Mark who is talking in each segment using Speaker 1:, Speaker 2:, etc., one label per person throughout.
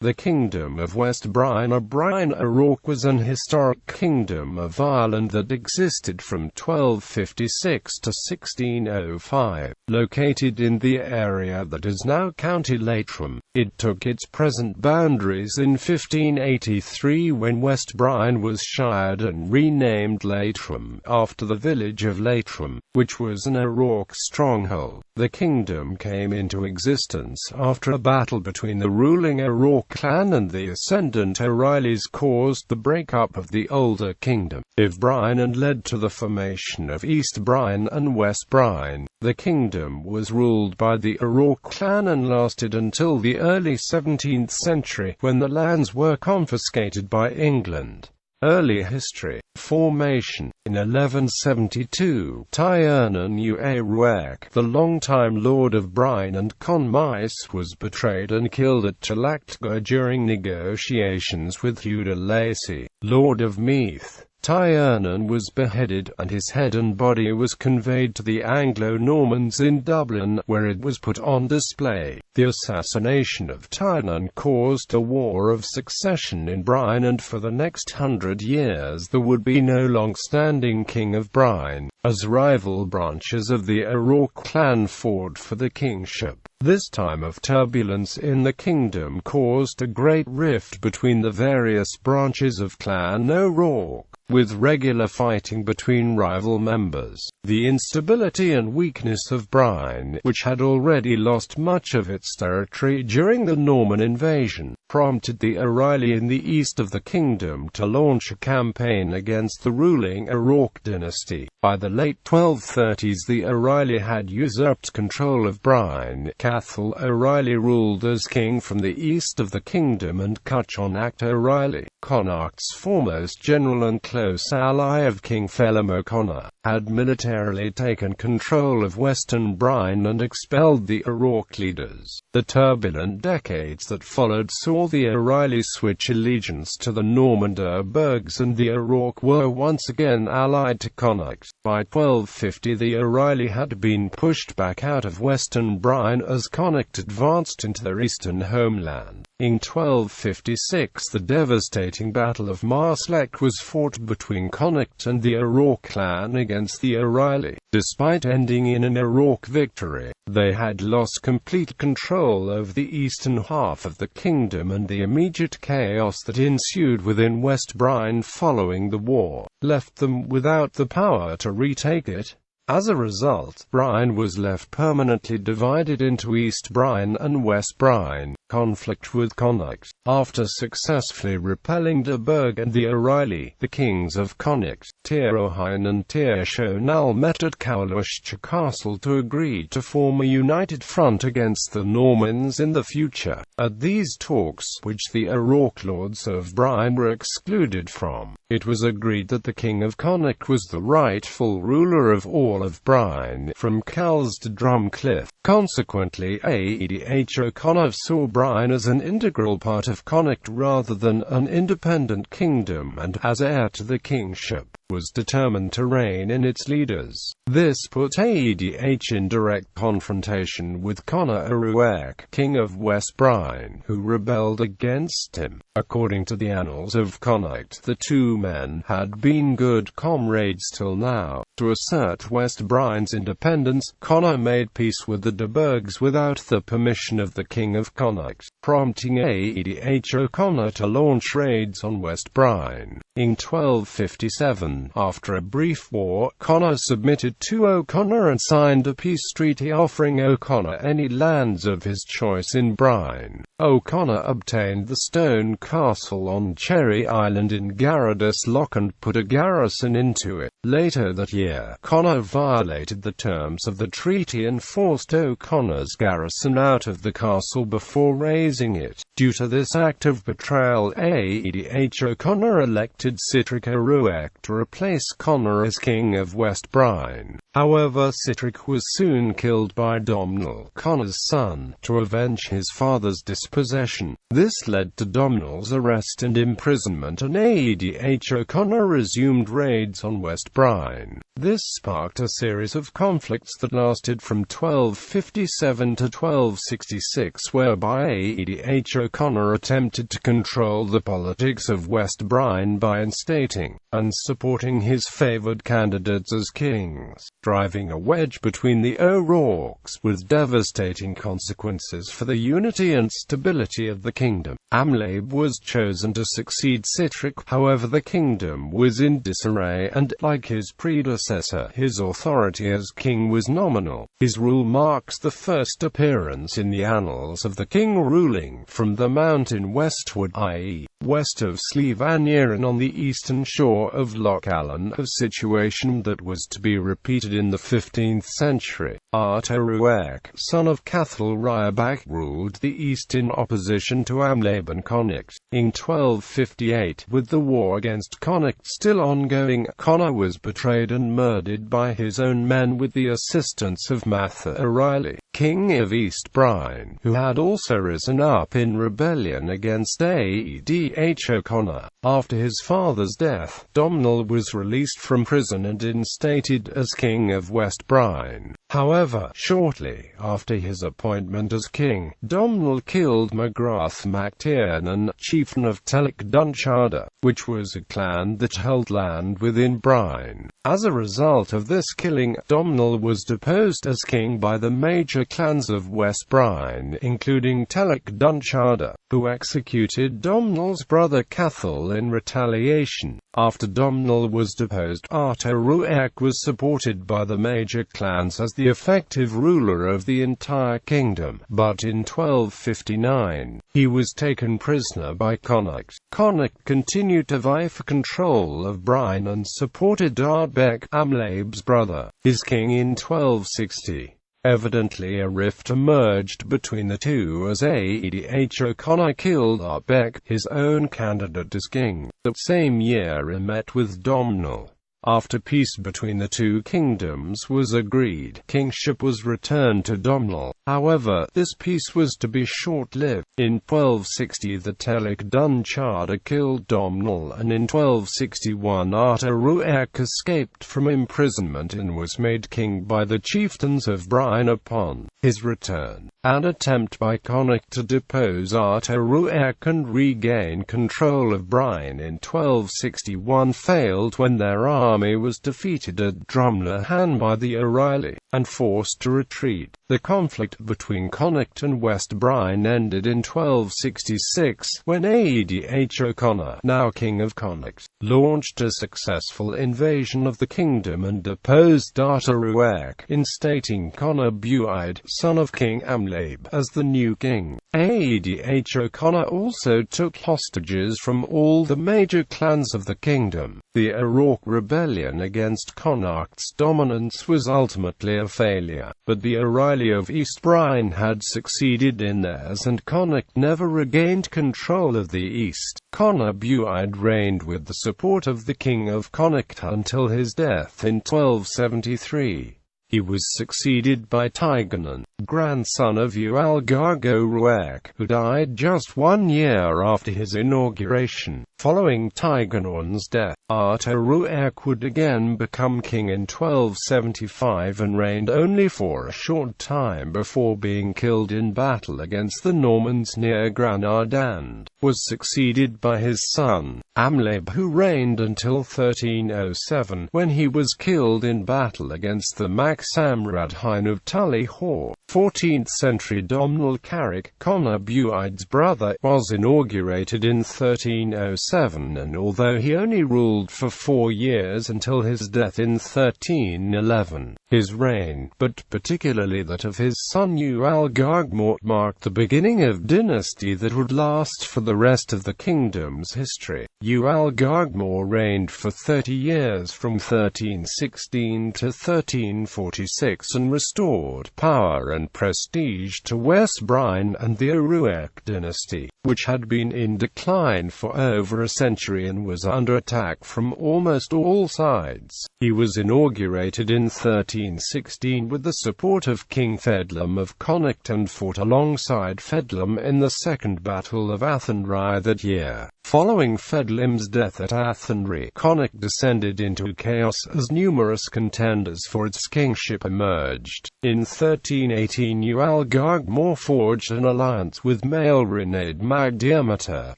Speaker 1: The Kingdom of West Breifne. Breifne O'Rourke was an historic kingdom of Ireland that existed from 1256 to 1605. Located in the area that is now County Leitrim, it took its present boundaries in 1583 when West Breifne was shired and renamed Leitrim, after the village of Leitrim, which was an O'Rourke stronghold. The kingdom came into existence after a battle between the ruling O'Rourke clan and the ascendant O'Reillys caused the breakup of the older kingdom of Breifne and led to the formation of East Breifne and West Breifne. The kingdom was ruled by the O'Rourke clan and lasted until the early 17th century, when the lands were confiscated by England. Early history. Formation. In 1172, Tiernan O'Rourke, the longtime lord of Breifne and Conmice, was betrayed and killed at Chilactga during negotiations with Hugh de Lacy, lord of Meath. Tiernan was beheaded, and his head and body was conveyed to the Anglo-Normans in Dublin, where it was put on display. The assassination of Tiernan caused a war of succession in Breifne, and for the next 100 years there would be no long-standing king of Breifne, as rival branches of the O'Rourke clan fought for the kingship. This time of turbulence in the kingdom caused a great rift between the various branches of Clan O'Rourke, with regular fighting between rival members. The instability and weakness of Breifne, which had already lost much of its territory during the Norman invasion, prompted the O'Reilly in the east of the kingdom to launch a campaign against the ruling O'Rourke dynasty. By the late 1230s the O'Reilly had usurped control of Breifne. Cathal O'Reilly ruled as king from the east of the kingdom, and Cuchonnacht O'Reilly, Connacht's foremost general and close ally of King Felim O'Connor, had militarily taken control of western Breifne and expelled the O'Rourke leaders. The turbulent decades that followed saw the O'Reillys switch allegiance to the Norman Burghs, and the O'Rourke were once again allied to Connacht. By 1250 the O'Reilly had been pushed back out of western Breifne as Connacht advanced into their eastern homeland. In 1256 the devastating Battle of Marslek was fought between Connacht and the O'Rourke clan against the O'Reilly. Despite ending in an O'Rourke victory, they had lost complete control over the eastern half of the kingdom, and the immediate chaos that ensued within West Breifne following the war left them without the power to retake it. As a result, Breifne was left permanently divided into East Breifne and West Breifne. Conflict with Connacht. After successfully repelling de Burgh and the O'Reilly, the kings of Connacht, Tir O'Hine and Tir Shonal, met at Cowlwishcha Castle to agree to form a united front against the Normans in the future. At these talks, which the O'Rourke lords of Breifne were excluded from, it was agreed that the king of Connacht was the rightful ruler of all of Breifne, from Kells to Drumcliff. Consequently, Odejea O'Connor saw Breifne as an integral part of Connacht rather than an independent kingdom, and, as heir to the kingship, was determined to rein in its leaders. This put Odejea in direct confrontation with Conor O'Rourke, king of West Breifne, who rebelled against him. According to the annals of Connacht, the two men had been good comrades till now. To assert West Breifne's independence, Conor made peace with the de Burghs without the permission of the king of Connacht, prompting Odejea O'Connor to launch raids on West Breifne. In 1257, after a brief war, Conor submitted to O'Connor and signed a peace treaty offering O'Connor any lands of his choice in Breifne. O'Connor obtained the stone castle on Cherry Island in Garradus Loch and put a garrison into it. Later that year, Conor violated the terms of the treaty and forced O'Connor's garrison out of the castle before razing it. Due to this act of betrayal, Odejea O'Connor elected Sitric O'Rourke to replace Conor as king of West Breifne. However, Sitric was soon killed by Domhnall, Conor's son, to avenge his father's dispossession. This led to Domhnall's arrest and imprisonment, and Odejea O'Connor resumed raids on West West Breifne. This sparked a series of conflicts that lasted from 1257 to 1266, whereby Odejea O'Connor attempted to control the politics of West Breifne by instating and supporting his favoured candidates as kings, driving a wedge between the O'Rourkes, with devastating consequences for the unity and stability of the kingdom. Amlabe was chosen to succeed Sitrick, however the kingdom was in disarray and, like his predecessor, his authority as king was nominal. His rule marks the first appearance in the annals of the king ruling from the mountain westward, i.e., west of Slieve Aneurin on the eastern shore of Loch Allen, a situation that was to be repeated in the 15th century. Odejea O'Rourke, son of Cathal Ryabach, ruled the east in opposition to Amlabe and Connacht. In 1258, with the war against Connacht still ongoing, Connor was betrayed and murdered by his own men with the assistance of Matha O'Reilly, king of East Breifne, who had also risen up in rebellion against Odejea O'Connor. After his father's death, Domhnall was released from prison and instated as king of West Breifne. However, shortly after his appointment as king, Domhnall killed Magrath mac Tiernan, chieftain of Telech-Dunchada, which was a clan that held land within Breifne. As a result of this killing, Domhnall was deposed as king by the major clans of West Breifne, including Telech-Dunchada, who executed Domhnall's brother Cathal in retaliation. After Domhnall was deposed, Odejea O'Rourke was supported by the major clans as the effective ruler of the entire kingdom, but in 1259, he was taken prisoner by Connacht. Connacht continued to vie for control of Breifne and supported Ardbeg, Amlabe's brother, his king in 1260. Evidently a rift emerged between the two as Odejea O'Connor killed Ardbeg, his own candidate as king. The same year he met with Domhnall. After peace between the two kingdoms was agreed, kingship was returned to Domhnall. However, this peace was to be short-lived. In 1260 the Telech-Dunchada killed Domhnall, and in 1261 Odejea O'Rourke escaped from imprisonment and was made king by the chieftains of Breifne. Upon his return, an attempt by Connacht to depose Odejea O'Rourke and regain control of Breifne in 1261 failed when their army was defeated at Drumnahan by the O'Reilly, and forced to retreat. The conflict between Connacht and West Breifne ended in 1266, when Odejea O'Connor, now king of Connacht, launched a successful invasion of the kingdom and deposed Odejea O'Rourke, instating Conor Buide, son of King Amlabe, as the new king. Odejea O'Connor also took hostages from all the major clans of the kingdom. The O'Rourke rebellion against Connacht's dominance was ultimately a failure, but the O'Reilly of East Breifne had succeeded in theirs and Connacht never regained control of the east. Conor Buide reigned with the support of the King of Connacht until his death in 1273. He was succeeded by Teiganan, grandson of Ealgarg O'Rourke, who died just 1 year after his inauguration. Following Teiganan's death, Odejea O'Rourke would again become king in 1275 and reigned only for a short time before being killed in battle against the Normans near Granard, and was succeeded by his son, Amlabe, who reigned until 1307, when he was killed in battle against the Mac Samradhain of Tully Haw. 14th century Domhnall Carrick, Conor Buide's brother, was inaugurated in 1307, and although he only ruled for 4 years until his death in 1311, his reign, but particularly that of his son Ealgarg, marked the beginning of a dynasty that would last for the rest of the kingdom's history. Ealgarg reigned for 30 years from 1316 to 1346 and restored power and prestige to West Breifne and the O'Rourke dynasty, which had been in decline for over a century and was under attack from almost all sides. He was inaugurated in 1316 with the support of King Fedelm of Connacht and fought alongside Fedelm in the Second Battle of Athenry that year. Following Fedlim's death at Athenry, Connacht descended into chaos as numerous contenders for its kingship emerged. In 1318 Ual Gargmore forged an alliance with Maelrinaid Mag Diarmata,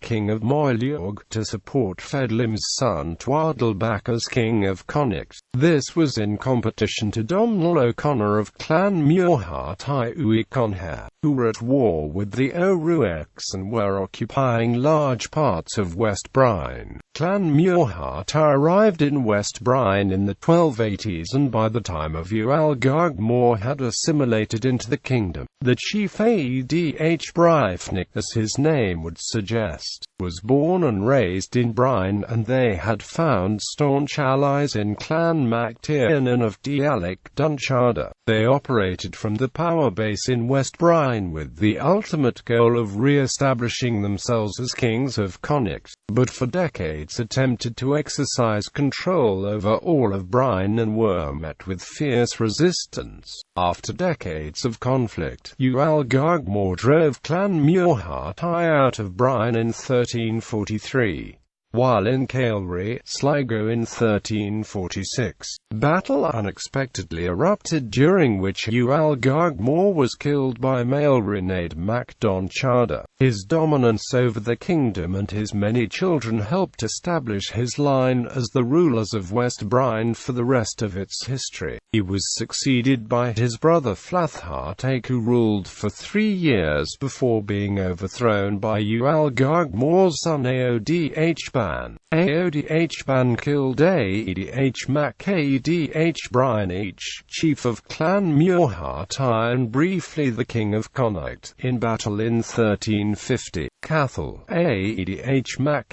Speaker 1: king of Moiliog, to support Fedlim's son Twadalbach as king of Connacht. This was in competition to Domhnall O'Connor of Clan Muirheart I Uí Conhair, who were at war with the O'Rourkes and were occupying large parts of West Breifne. Clan Muirheart arrived in West Breifne in the 1280s, and by the time of Ual Gargmore had assimilated into the kingdom. The chief Odejea Breifne, as his name would suggest, was born and raised in Breifne, and they had found staunch allies in Clan Mac Tiernan of Dialec Dunchada. They operated from the power base in West Breifne with the ultimate goal of re-establishing themselves as kings of Connacht, but for decades attempted to exercise control over all of Breifne and were met with fierce resistance. After decades of conflict, Ual Gargmore drove Clan Muirheart I out of Breifne in 1343. While in Caelry, Sligo in 1346, battle unexpectedly erupted, during which Ual Gargmore was killed by Maelrinaid Mac Donchada. His dominance over the kingdom and his many children helped establish his line as the rulers of West Breifne for the rest of its history. He was succeeded by his brother Flathheart, who ruled for 3 years before being overthrown by Ual Gargmore's son Odeh Ban killed Odeh Mac Breifne, chief of Clan Muirheart I and briefly the king of Connacht, in battle in 1350. Cathal, Odeh Mac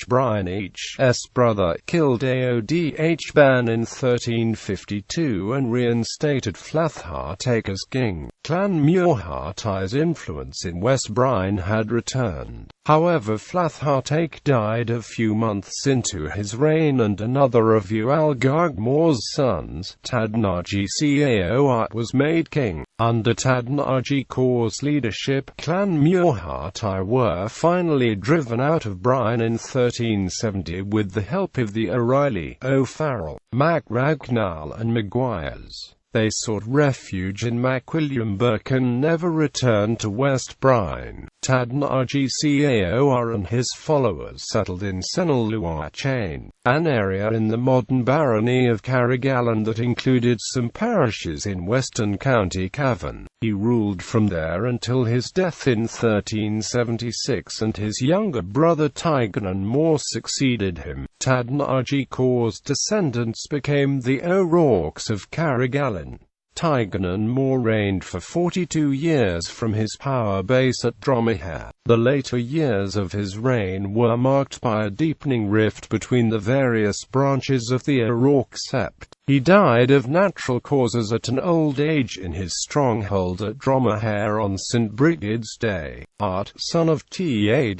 Speaker 1: Breifne's brother, killed Odeh Ban in 1352 and reinstated Flathheart as king. Clan Muirheart I's influence in West Breifne had returned. However, Flathheart died a few months into his reign, and another of Ual Gargmore's sons, Tadnargi Caoart, was made king. Under Tadnargi Cao's leadership, Clan Muirheart I were finally driven out of Breifne in 1370 with the help of the O'Reilly, O'Farrell, Mac Ragnall and Maguires. They sought refuge in Macwilliamburg and never returned to West Breifne. Tadnargi Caoart and his followers settled in Senilluachain, an area in the modern barony of Carrigaline that included some parishes in western County Cavan. He ruled from there until his death in 1376, and his younger brother Teigenan More succeeded him. Tadnargi Cao's descendants became the O'Rourkes of Carrigaline. Teigenan More reigned for 42 years from his power base at Dromahair. The later years of his reign were marked by a deepening rift between the various branches of the O'Rourke sept. He died of natural causes at an old age in his stronghold at Dromahair on St. Brigid's Day. Art, son of Tadh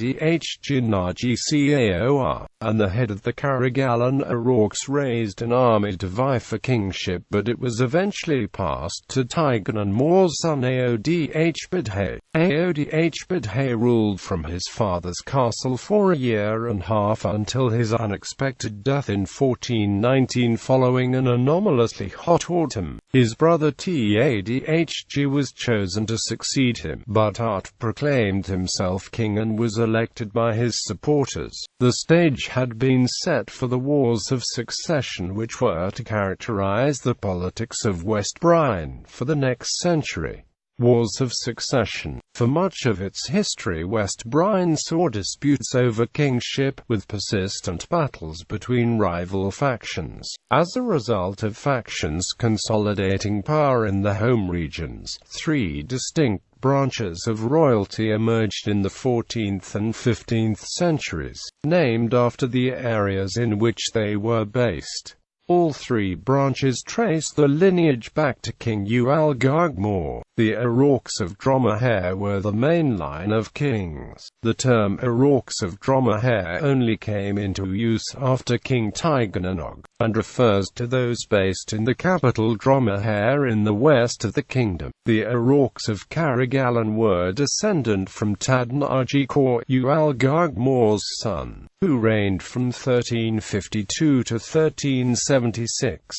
Speaker 1: Ginargi Caoart, and the head of the Carrigaline O'Rourkes, raised an army to vie for kingship, but it was eventually passed to Teigenan More's son Odeh Bidhe. Odeh Bidhe ruled from his father's castle for a year and a half until his unexpected death in 1419 following an anomalously hot autumn. His brother Tadh was chosen to succeed him, but Art proclaimed himself king and was elected by his supporters. The stage had been set for the Wars of Succession, which were to characterize the politics of West Breifne for the next century. Wars of Succession. For much of its history, West Breifne saw disputes over kingship, with persistent battles between rival factions. As a result of factions consolidating power in the home regions, 3 distinct branches of royalty emerged in the 14th and 15th centuries, named after the areas in which they were based. All three branches trace the lineage back to King Ual-Gargmor. The O'Rourkes of Dromahair were the main line of kings. The term O'Rourkes of Dromahair only came into use after King Tigernannog, and refers to those based in the capital Dromahair in the west of the kingdom. The O'Rourkes of Carrigalan were descendant from Tadnargi-Cor, Ual-Gargmor's son, who reigned from 1352 to 1376.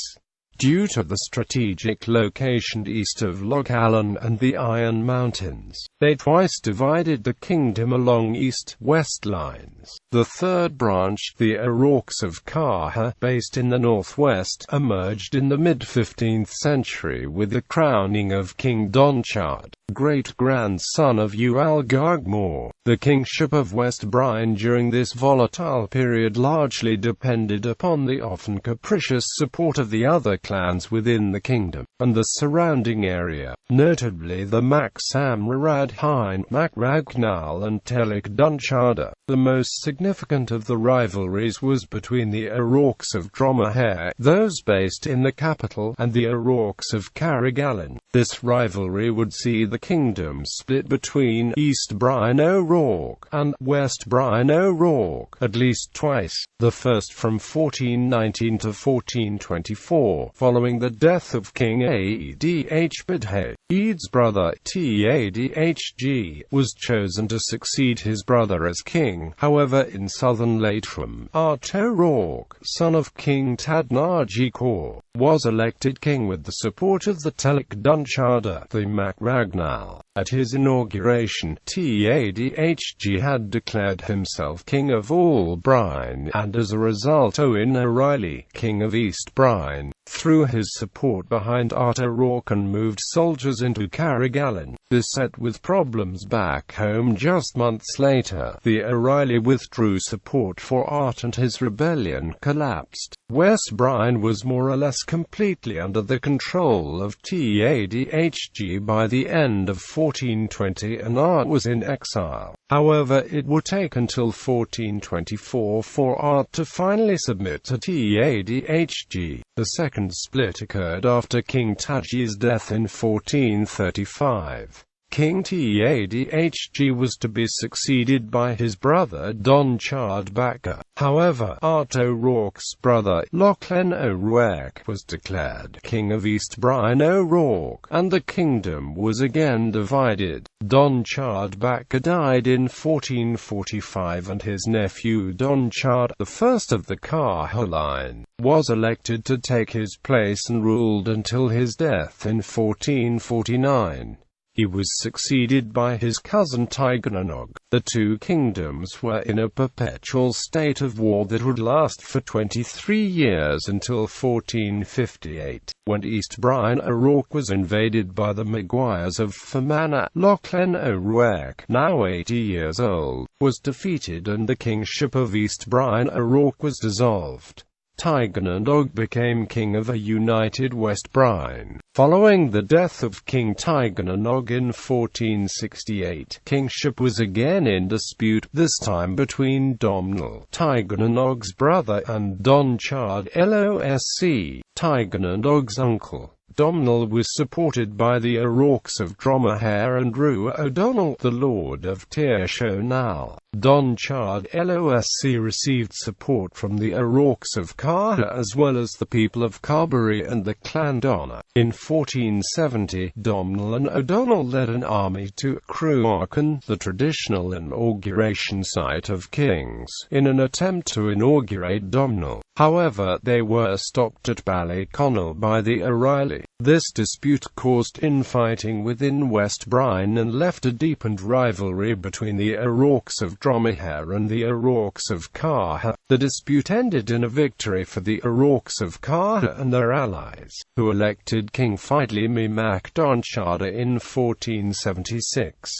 Speaker 1: Due to the strategic location east of Loch Allen and the Iron Mountains, they twice divided the kingdom along east-west lines. The third branch, the O'Rourkes of Carha, based in the northwest, emerged in the mid-15th century with the crowning of King Donchard, great-grandson of Ual-Gargmor. The kingship of West Breifne during this volatile period largely depended upon the often capricious support of the other clans within the kingdom, and the surrounding area, notably the Mac Samrad Hein, Mac Ragnal and Telik Duncharda. The most significant of the rivalries was between the O'Rourkes of Dromahair, those based in the capital, and the O'Rourkes of Carrigalan. This rivalry would see the kingdom split between East Breifne O'Rourke and West Breifne O'Rourke at least twice, the first from 1419 to 1424, following the death of King Odejea. Ead's brother, Tadhg, was chosen to succeed his brother as king. However, in southern Leitrim, O'Rourke, son of King Tadnargi-Cor, was elected king with the support of the Telik Duncharda, the Mac Ragnal. At his inauguration, Tadhg had declared himself king of all Breifne, and as a result Owen O'Reilly, king of East Breifne, threw his support behind O'Rourke and moved soldiers into Carrigalan. Beset with problems back home just months later, the O'Reilly withdrew support for Art and his rebellion collapsed. West Breifne was more or less completely under the control of Tadhg by the end of 1420 and Art was in exile. However, it would take until 1424 for Art to finally submit to Tadhg. The second split occurred after King Tadhg's death in 1435. King Tadhg was to be succeeded by his brother Donchard Bacca. However, Art O'Rourke's brother, Lachlan O'Rourke, was declared king of East Breifne O'Rourke, and the kingdom was again divided. Donchard Bacca died in 1445 and his nephew Donchard, the first of the Carha line, was elected to take his place and ruled until his death in 1449. He was succeeded by his cousin Tigernannog. The two kingdoms were in a perpetual state of war that would last for 23 years until 1458, when East Breifne O'Rourke was invaded by the Maguires of Fermanagh. Lachlan O'Rourke, now 80 years old, was defeated and the kingship of East Breifne O'Rourke was dissolved. Tigernannog became king of a united West Breifne. Following the death of King Tigernannog in 1468, kingship was again in dispute, this time between Domnall, Tigernanogg's brother, and Donchard Losc, Tigernanogg's uncle. Domnall was supported by the O'Rourkes of Dromahair and Rua O'Donnell, the Lord of Tirshonal. Donchard Losc received support from the O'Rourkes of Carha as well as the people of Carbery and the Clan Donna. In 1470, Domnall and O'Donnell led an army to Cruachan, the traditional inauguration site of kings, in an attempt to inaugurate Domnall. However, they were stopped at Ballyconnell by the O'Reilly. This dispute caused infighting within West Breifne and left a deepened rivalry between the O'Rourkes of Dromahair and the O'Rourkes of Carha. The dispute ended in a victory for the O'Rourkes of Carha and their allies, who elected King Feidley Mac Doncharda in 1476.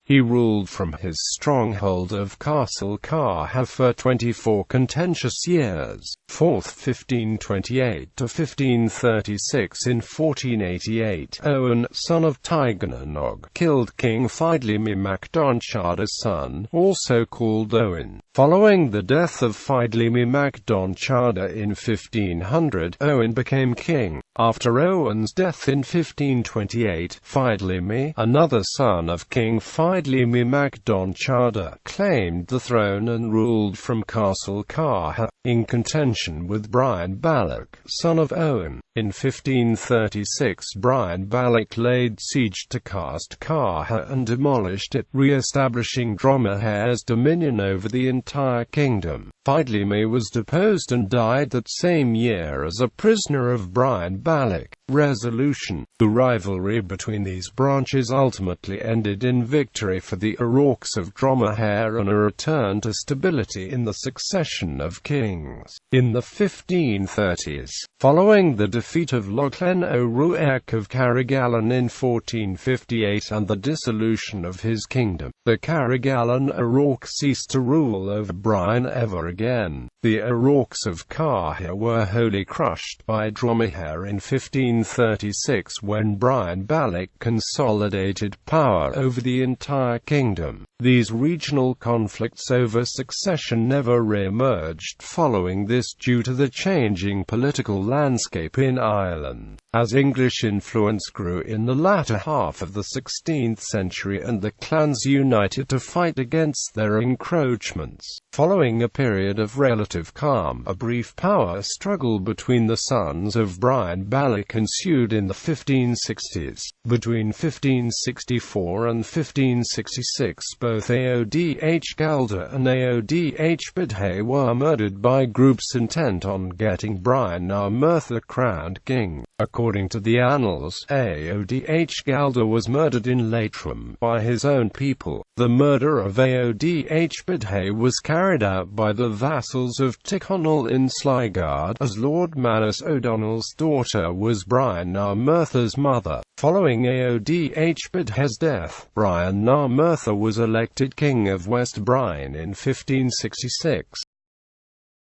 Speaker 1: He ruled from his stronghold of Castle Carha for 24 contentious years, 4th 1528 to 1536. In 1488, Owen, son of Tigernnog, killed King Feidlimi mac Donchada's son, also called Owen. Following the death of Feidlimi mac Donchada in 1500, Owen became king. After Owen's death in 1528, Feidlimi, another son of King Feidlimi mac Donchada, claimed the throne and ruled from Castle Carha, in contention with Brian Balloch, son of Owen. In 1536, Brian Balloch laid siege to Cast Carha and demolished it, re-establishing Dromahair's dominion over the entire kingdom. Feidlimi was deposed and died that same year as a prisoner of Brian Balloch. Resolution. The rivalry between these branches ultimately ended in victory for the O'Rourkes of Dromahair and a return to stability in the succession of kings. In the 1530s, following the defeat of Breifne O'Rourke of Carrigalan in 1458 and the dissolution of his kingdom, the Carrigalan O'Rourke ceased to rule over Breifne ever again. The O'Rourkes of Carha were wholly crushed by Dromahair in 1536 when Brian Balloch consolidated power over the entire kingdom. These regional conflicts over succession never re-emerged following this due to the changing political landscape in Ireland, as English influence grew in the latter half of the 16th century and the clans united to fight against their encroachments. Following a period of relative calm, a brief power struggle between the sons of Brian Balloch ensued in the 1560s. Between 1564 and 1566, both Odejea Derivative and Odejea Derivative were murdered by groups intent on getting Breifne crowned king. According to the annals, Odejea Derivative was murdered in Leitrim by his own people. The murder of Odejea Derivative was carried out by the vassals of Tyrconnell in Sligo, as Lord Manus O'Donnell's daughter was Breifne's mother. Following Odejea Derivative's death, Breifne was elected King of West Breifne in 1566.